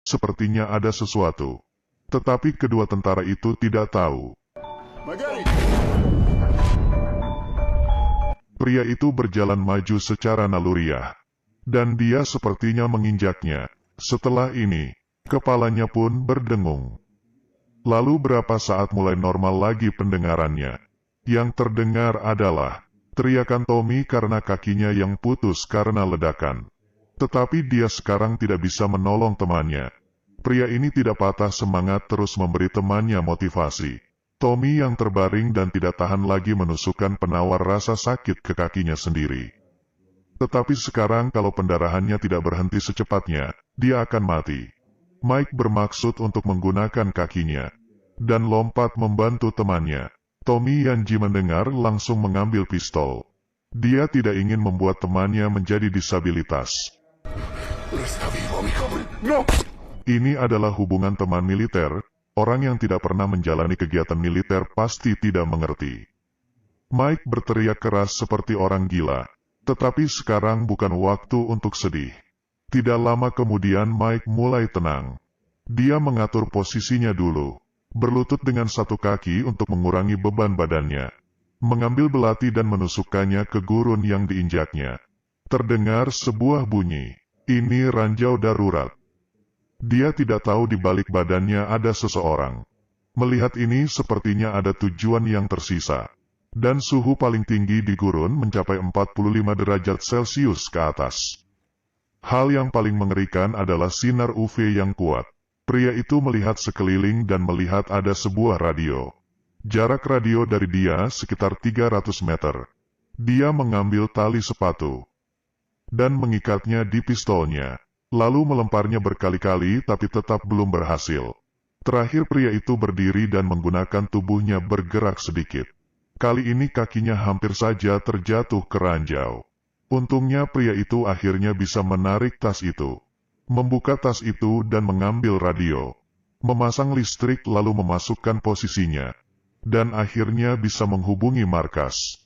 sepertinya ada sesuatu. Tetapi kedua tentara itu tidak tahu. Pria itu berjalan maju secara naluriah, dan dia sepertinya menginjaknya. Setelah ini, kepalanya pun berdengung. Lalu berapa saat mulai normal lagi pendengarannya. Yang terdengar adalah teriakan Tommy karena kakinya yang putus karena ledakan. Tetapi dia sekarang tidak bisa menolong temannya. Pria ini tidak patah semangat terus memberi temannya motivasi. Tommy yang terbaring dan tidak tahan lagi menusukkan penawar rasa sakit ke kakinya sendiri. Tetapi sekarang kalau pendarahannya tidak berhenti secepatnya, dia akan mati. Mike bermaksud untuk menggunakan kakinya, dan lompat membantu temannya. Tommy Yanji mendengar langsung mengambil pistol. Dia tidak ingin membuat temannya menjadi disabilitas. Ini adalah hubungan teman militer. Orang yang tidak pernah menjalani kegiatan militer pasti tidak mengerti. Mike berteriak keras seperti orang gila. Tetapi sekarang bukan waktu untuk sedih. Tidak lama kemudian Mike mulai tenang. Dia mengatur posisinya dulu. Berlutut dengan satu kaki untuk mengurangi beban badannya. Mengambil belati dan menusukkannya ke gurun yang diinjaknya. Terdengar sebuah bunyi. Ini ranjau darurat. Dia tidak tahu di balik badannya ada seseorang. Melihat ini sepertinya ada tujuan yang tersisa. Dan suhu paling tinggi di gurun mencapai 45 derajat Celcius ke atas. Hal yang paling mengerikan adalah sinar UV yang kuat. Pria itu melihat sekeliling dan melihat ada sebuah radio. Jarak radio dari dia sekitar 300 meter. Dia mengambil tali sepatu dan mengikatnya di pistolnya. Lalu melemparnya berkali-kali tapi tetap belum berhasil. Terakhir pria itu berdiri dan menggunakan tubuhnya bergerak sedikit. Kali ini kakinya hampir saja terjatuh ke ranjau. Untungnya pria itu akhirnya bisa menarik tas itu. Membuka tas itu dan mengambil radio. Memasang listrik lalu memasukkan posisinya. Dan akhirnya bisa menghubungi markas.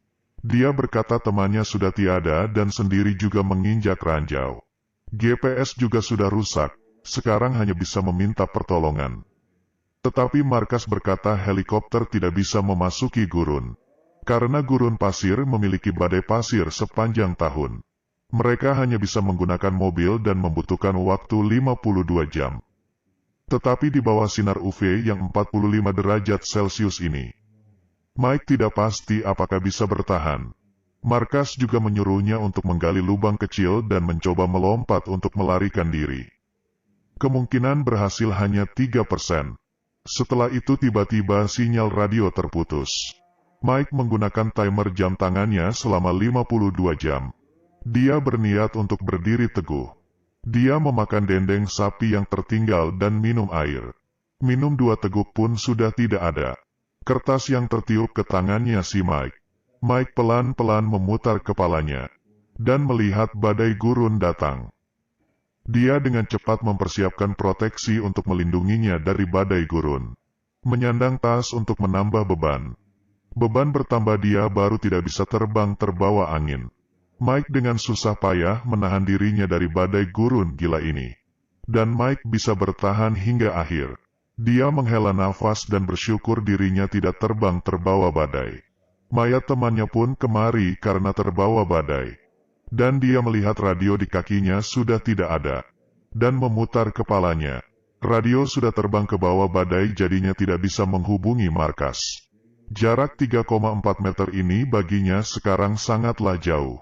Dia berkata temannya sudah tiada dan sendiri juga menginjak ranjau. GPS juga sudah rusak, sekarang hanya bisa meminta pertolongan. Tetapi markas berkata helikopter tidak bisa memasuki gurun. Karena gurun pasir memiliki badai pasir sepanjang tahun. Mereka hanya bisa menggunakan mobil dan membutuhkan waktu 52 jam. Tetapi di bawah sinar UV yang 45 derajat Celcius ini, Mike tidak pasti apakah bisa bertahan. Markas juga menyuruhnya untuk menggali lubang kecil dan mencoba melompat untuk melarikan diri. Kemungkinan berhasil hanya 3%. Setelah itu tiba-tiba sinyal radio terputus. Mike menggunakan timer jam tangannya selama 52 jam. Dia berniat untuk berdiri teguh. Dia memakan dendeng sapi yang tertinggal dan minum air. Minum 2 teguk pun sudah tidak ada. Kertas yang tertiup ke tangannya si Mike. Mike pelan-pelan memutar kepalanya, dan melihat badai gurun datang. Dia dengan cepat mempersiapkan proteksi untuk melindunginya dari badai gurun. Menyandang tas untuk menambah beban. Beban bertambah dia baru tidak bisa terbang terbawa angin. Mike dengan susah payah menahan dirinya dari badai gurun gila ini. Dan Mike bisa bertahan hingga akhir. Dia menghela nafas dan bersyukur dirinya tidak terbang terbawa badai. Mayat temannya pun kemari karena terbawa badai. Dan dia melihat radio di kakinya sudah tidak ada. Dan memutar kepalanya. Radio sudah terbang ke bawah badai jadinya tidak bisa menghubungi markas. Jarak 3,4 meter ini baginya sekarang sangatlah jauh.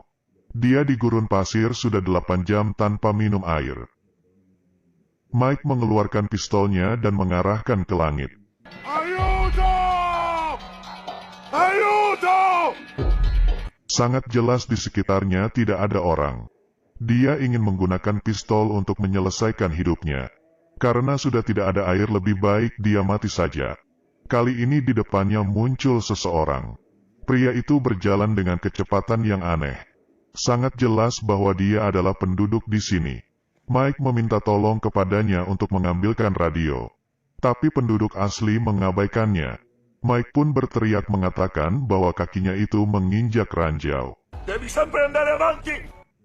Dia di gurun pasir sudah 8 jam tanpa minum air. Mike mengeluarkan pistolnya dan mengarahkan ke langit. Sangat jelas di sekitarnya tidak ada orang. Dia ingin menggunakan pistol untuk menyelesaikan hidupnya. Karena sudah tidak ada air lebih baik dia mati saja. Kali ini di depannya muncul seseorang. Pria itu berjalan dengan kecepatan yang aneh. Sangat jelas bahwa dia adalah penduduk di sini. Mike meminta tolong kepadanya untuk mengambilkan radio. Tapi penduduk asli mengabaikannya. Mike pun berteriak mengatakan bahwa kakinya itu menginjak ranjau.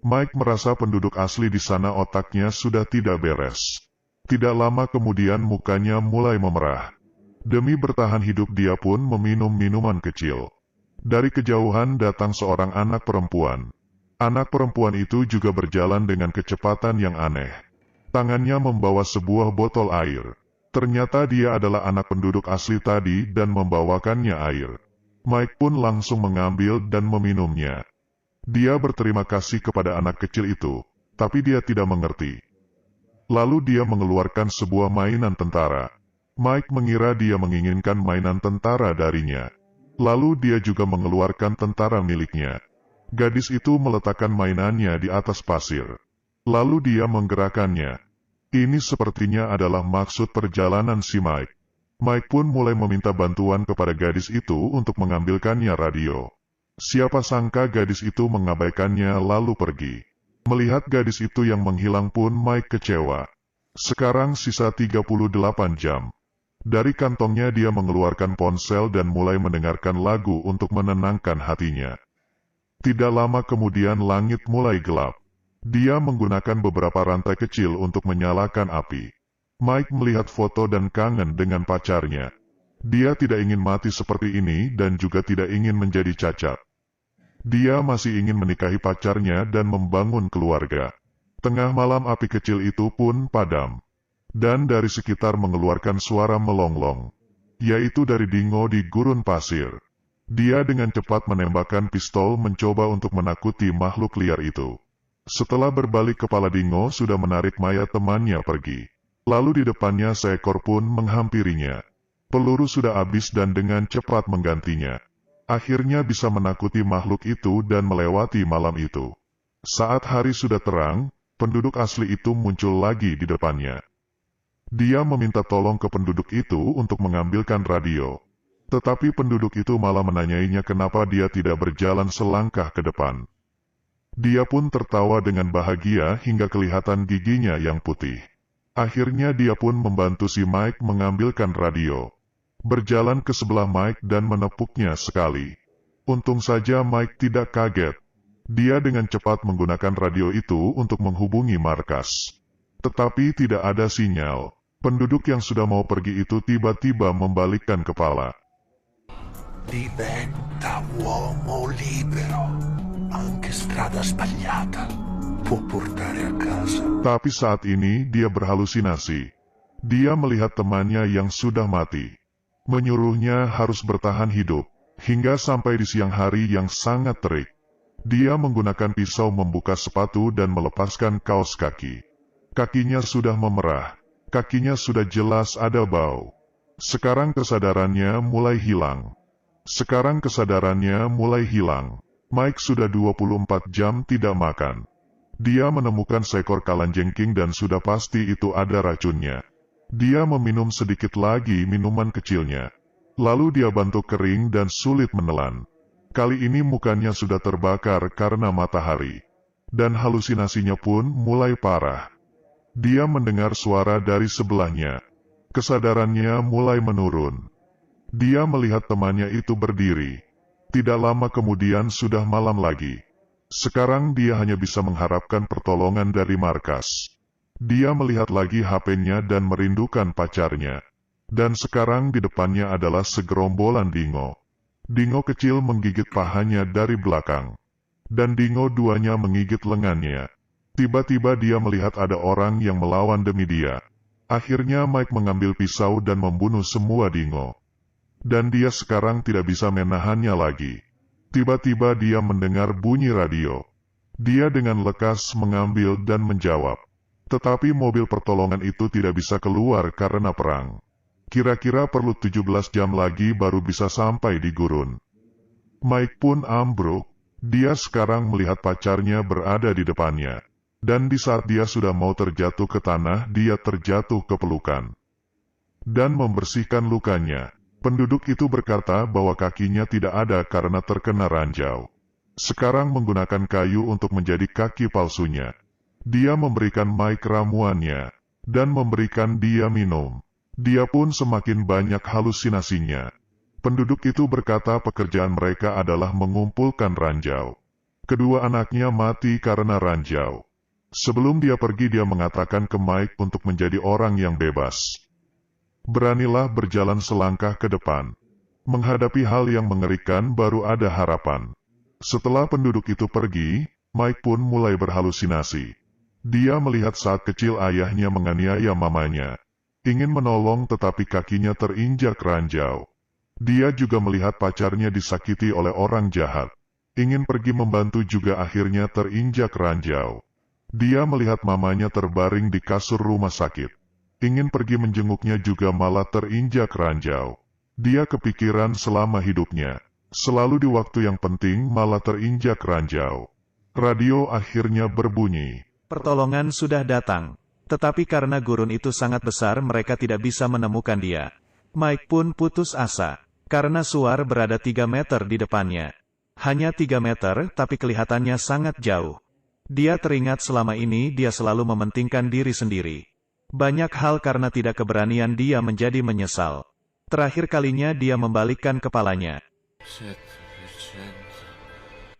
Mike merasa penduduk asli di sana otaknya sudah tidak beres. Tidak lama kemudian mukanya mulai memerah. Demi bertahan hidup dia pun meminum minuman kecil. Dari kejauhan datang seorang anak perempuan. Anak perempuan itu juga berjalan dengan kecepatan yang aneh. Tangannya membawa sebuah botol air. Ternyata dia adalah anak penduduk asli tadi dan membawakannya air. Mike pun langsung mengambil dan meminumnya. Dia berterima kasih kepada anak kecil itu, tapi dia tidak mengerti. Lalu dia mengeluarkan sebuah mainan tentara. Mike mengira dia menginginkan mainan tentara darinya. Lalu dia juga mengeluarkan tentara miliknya. Gadis itu meletakkan mainannya di atas pasir. Lalu dia menggerakkannya. Ini sepertinya adalah maksud perjalanan si Mike. Mike pun mulai meminta bantuan kepada gadis itu untuk mengambilkannya radio. Siapa sangka gadis itu mengabaikannya lalu pergi. Melihat gadis itu yang menghilang pun Mike kecewa. Sekarang sisa 38 jam. Dari kantongnya dia mengeluarkan ponsel dan mulai mendengarkan lagu untuk menenangkan hatinya. Tidak lama kemudian langit mulai gelap. Dia menggunakan beberapa rantai kecil untuk menyalakan api. Mike melihat foto dan kangen dengan pacarnya. Dia tidak ingin mati seperti ini dan juga tidak ingin menjadi cacat. Dia masih ingin menikahi pacarnya dan membangun keluarga. Tengah malam api kecil itu pun padam. Dan dari sekitar mengeluarkan suara melonglong. Yaitu dari dingo di gurun pasir. Dia dengan cepat menembakkan pistol mencoba untuk menakuti makhluk liar itu. Setelah berbalik kepala dingo sudah menarik mayat temannya pergi. Lalu di depannya seekor pun menghampirinya. Peluru sudah habis dan dengan cepat menggantinya. Akhirnya bisa menakuti makhluk itu dan melewati malam itu. Saat hari sudah terang, penduduk asli itu muncul lagi di depannya. Dia meminta tolong ke penduduk itu untuk mengambilkan radio. Tetapi penduduk itu malah menanyainya kenapa dia tidak berjalan selangkah ke depan. Dia pun tertawa dengan bahagia hingga kelihatan giginya yang putih. Akhirnya dia pun membantu si Mike mengambilkan radio. Berjalan ke sebelah Mike dan menepuknya sekali. Untung saja Mike tidak kaget. Dia dengan cepat menggunakan radio itu untuk menghubungi markas. Tetapi tidak ada sinyal. Penduduk yang sudah mau pergi itu tiba-tiba membalikkan kepala. Diventa uomo libero. Anche strada sbagliata può portare a casa. Tapi saat ini dia berhalusinasi. Dia melihat temannya yang sudah mati. Menyuruhnya harus bertahan hidup, hingga sampai di siang hari yang sangat terik. Dia menggunakan pisau membuka sepatu dan melepaskan kaos kaki. Kakinya sudah memerah, kakinya sudah jelas ada bau. Sekarang kesadarannya mulai hilang. Mike sudah 24 jam tidak makan. Dia menemukan seekor kalajengking dan sudah pasti itu ada racunnya. Dia meminum sedikit lagi minuman kecilnya. Lalu dia bantu kering dan sulit menelan. Kali ini mukanya sudah terbakar karena matahari. Dan halusinasinya pun mulai parah. Dia mendengar suara dari sebelahnya. Kesadarannya mulai menurun. Dia melihat temannya itu berdiri. Tidak lama kemudian sudah malam lagi. Sekarang dia hanya bisa mengharapkan pertolongan dari markas. Dia melihat lagi HP-nya dan merindukan pacarnya. Dan sekarang di depannya adalah segerombolan dingo. Dingo kecil menggigit pahanya dari belakang. Dan dingo duanya menggigit lengannya. Tiba-tiba dia melihat ada orang yang melawan demi dia. Akhirnya Mike mengambil pisau dan membunuh semua dingo. Dan dia sekarang tidak bisa menahannya lagi. Tiba-tiba dia mendengar bunyi radio. Dia dengan lekas mengambil dan menjawab. Tetapi mobil pertolongan itu tidak bisa keluar karena perang. Kira-kira perlu 17 jam lagi baru bisa sampai di gurun. Mike pun ambruk. Dia sekarang melihat pacarnya berada di depannya. Dan di saat dia sudah mau terjatuh ke tanah, dia terjatuh ke pelukan. Dan membersihkan lukanya. Penduduk itu berkata bahwa kakinya tidak ada karena terkena ranjau. Sekarang menggunakan kayu untuk menjadi kaki palsunya. Dia memberikan Mike ramuannya, dan memberikan dia minum. Dia pun semakin banyak halusinasinya. Penduduk itu berkata pekerjaan mereka adalah mengumpulkan ranjau. Kedua anaknya mati karena ranjau. Sebelum dia pergi dia mengatakan ke Mike untuk menjadi orang yang bebas. Beranilah berjalan selangkah ke depan. Menghadapi hal yang mengerikan baru ada harapan. Setelah penduduk itu pergi, Mike pun mulai berhalusinasi. Dia melihat saat kecil ayahnya menganiaya mamanya. Ingin menolong tetapi kakinya terinjak ranjau. Dia juga melihat pacarnya disakiti oleh orang jahat. Ingin pergi membantu juga akhirnya terinjak ranjau. Dia melihat mamanya terbaring di kasur rumah sakit. Ingin pergi menjenguknya juga malah terinjak ranjau. Dia kepikiran selama hidupnya. Selalu di waktu yang penting malah terinjak ranjau. Radio akhirnya berbunyi. Pertolongan sudah datang. Tetapi karena gurun itu sangat besar mereka tidak bisa menemukan dia. Mike pun putus asa. Karena Suar berada 3 meter di depannya. Hanya 3 meter tapi kelihatannya sangat jauh. Dia teringat selama ini dia selalu mementingkan diri sendiri. Banyak hal karena tidak keberanian dia menjadi menyesal. Terakhir kalinya dia membalikkan kepalanya.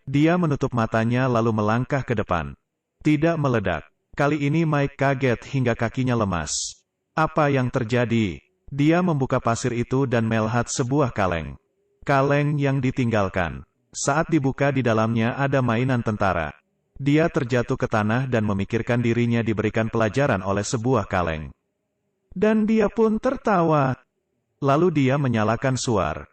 Dia menutup matanya lalu melangkah ke depan. Tidak meledak. Kali ini Mike kaget hingga kakinya lemas. Apa yang terjadi? Dia membuka pasir itu dan melihat sebuah kaleng. Kaleng yang ditinggalkan. Saat dibuka di dalamnya ada mainan tentara. Dia terjatuh ke tanah dan memikirkan dirinya diberikan pelajaran oleh sebuah kaleng. Dan dia pun tertawa. Lalu dia menyalakan Suar.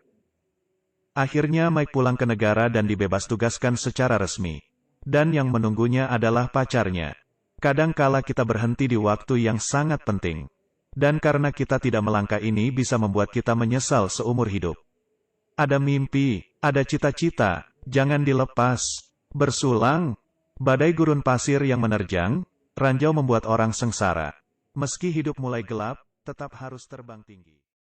Akhirnya Mike pulang ke negara dan dibebas tugaskan secara resmi. Dan yang menunggunya adalah pacarnya. Kadangkala kita berhenti di waktu yang sangat penting. Dan karena kita tidak melangkah ini bisa membuat kita menyesal seumur hidup. Ada mimpi, ada cita-cita, jangan dilepas. Bersulang. Badai gurun pasir yang menerjang, ranjau membuat orang sengsara. Meski hidup mulai gelap, tetap harus terbang tinggi.